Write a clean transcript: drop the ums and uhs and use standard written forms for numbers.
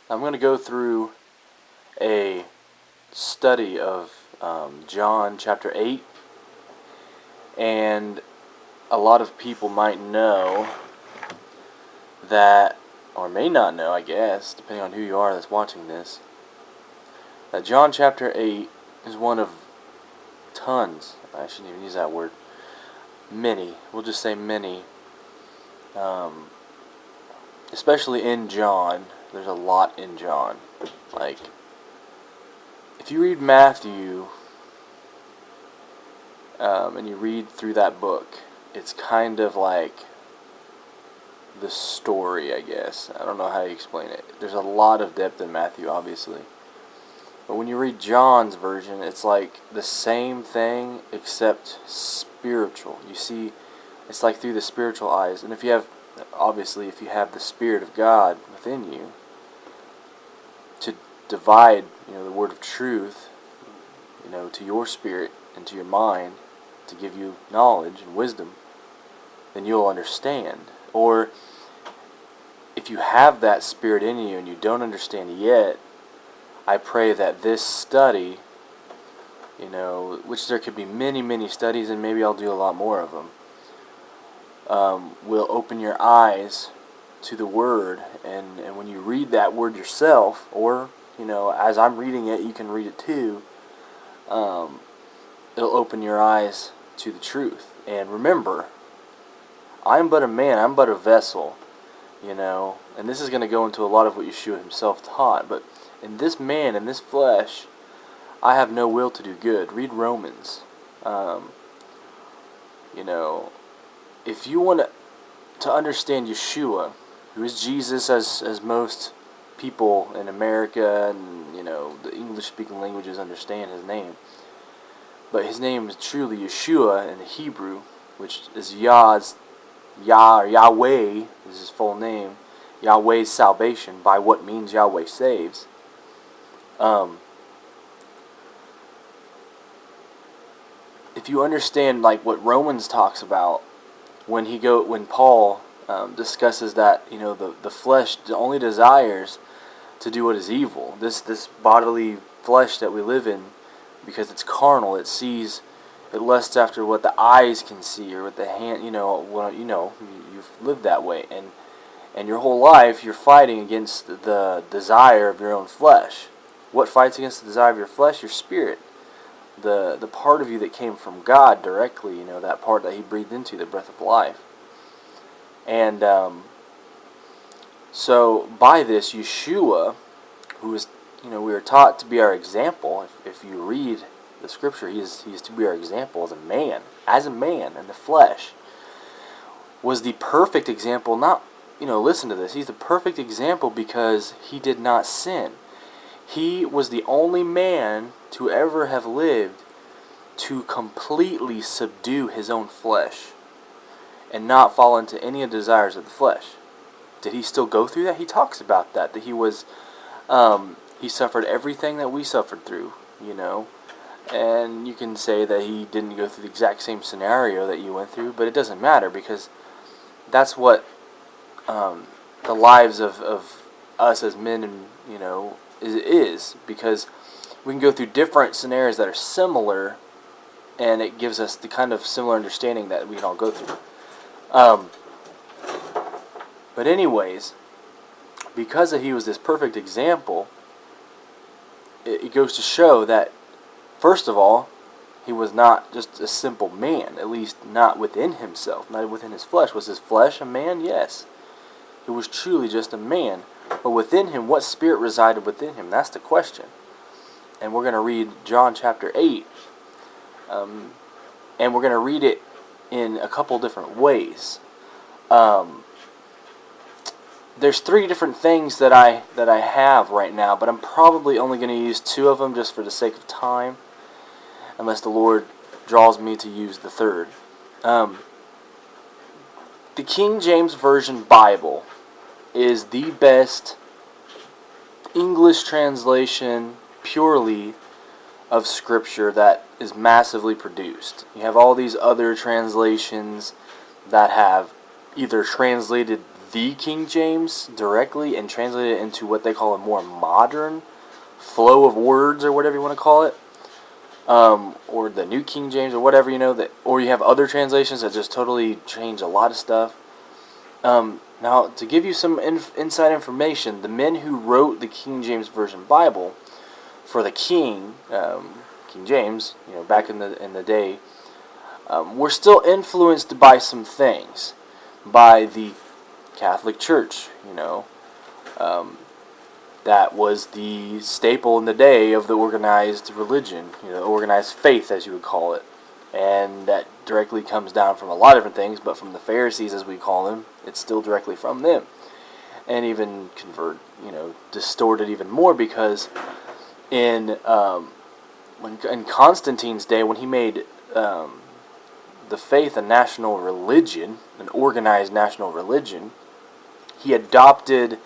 I'm going to go through a study of John chapter 8, and a lot of people might know that, or may not know, I guess, depending on who you are that's watching this, that John chapter 8 is one of tons, I shouldn't even use that word, many, we'll just say many, especially in John. There's a lot in John. Like, if you read Matthew, and you read through that book, it's kind of like the story, I guess. I don't know how you explain it. There's a lot of depth in Matthew, obviously. But when you read John's version, it's like the same thing except spiritual. You see, it's like through the spiritual eyes. And if you have the Spirit of God within you to divide, the word of truth, to your spirit and to your mind to give you knowledge and wisdom, then you'll understand. Or if you have that Spirit in you and you don't understand yet, I pray that this study, which there could be many, many studies, and maybe I'll do a lot more of them, will open your eyes to the Word, and when you read that Word yourself, or, as I'm reading it, you can read it too, it'll open your eyes to the truth. And remember, I'm but a man, I'm but a vessel, and this is going to go into a lot of what Yeshua himself taught, but in this man, in this flesh, I have no will to do good. Read Romans. If you want to understand Yeshua, who is Jesus, as most people in America and the English-speaking languages understand his name, but his name is truly Yeshua in the Hebrew, which is Yahweh is his full name. Yahweh's salvation, by what means Yahweh saves. If you understand like what Romans talks about, when Paul discusses that the flesh only desires to do what is evil. This bodily flesh that we live in, because it's carnal, it lusts after what the eyes can see, or what the hand, you've lived that way, and your whole life you're fighting against the desire of your own flesh. What fights against the desire of your flesh? Your spirit. The part of you that came from God directly, that part that he breathed into, the breath of life. And so by this, Yeshua, who is, we are taught to be our example. If you read the scripture, he is to be our example as a man in the flesh, was the perfect example. Not, listen to this, he's the perfect example because he did not sin. He was the only man to ever have lived to completely subdue his own flesh and not fall into any of the desires of the flesh. Did he still go through that? He talks about that he was, he suffered everything that we suffered through, and you can say that he didn't go through the exact same scenario that you went through, but it doesn't matter, because that's what the lives of us as men and is, because we can go through different scenarios that are similar, and it gives us the kind of similar understanding that we can all go through. But anyways, because he was this perfect example, it goes to show that, first of all, he was not just a simple man, at least not within himself, not within his flesh. Was his flesh a man? Yes. He was truly just a man. But within him, what spirit resided within him? That's the question. And we're going to read John chapter 8. And we're going to read it in a couple different ways. There's 3 different things that I have right now, but I'm probably only going to use 2 of them just for the sake of time, unless the Lord draws me to use the 3rd. The King James Version Bible is the best English translation purely of Scripture that is massively produced. You have all these other translations that have, either translated the King James directly and translated it into what they call a more modern flow of words, or whatever you want to call it, or the New King James, or whatever, that, or you have other translations that just totally change a lot of stuff. Now, to give you some inside information, the men who wrote the King James Version Bible for the King James, back in the day, were still influenced by some things, by the Catholic Church. That was the staple in the day of the organized religion, organized faith, as you would call it. And that directly comes down from a lot of different things, but from the Pharisees, as we call them, it's still directly from them. And even distorted even more, because in Constantine's day, when he made the faith a national religion, an organized national religion, he adopted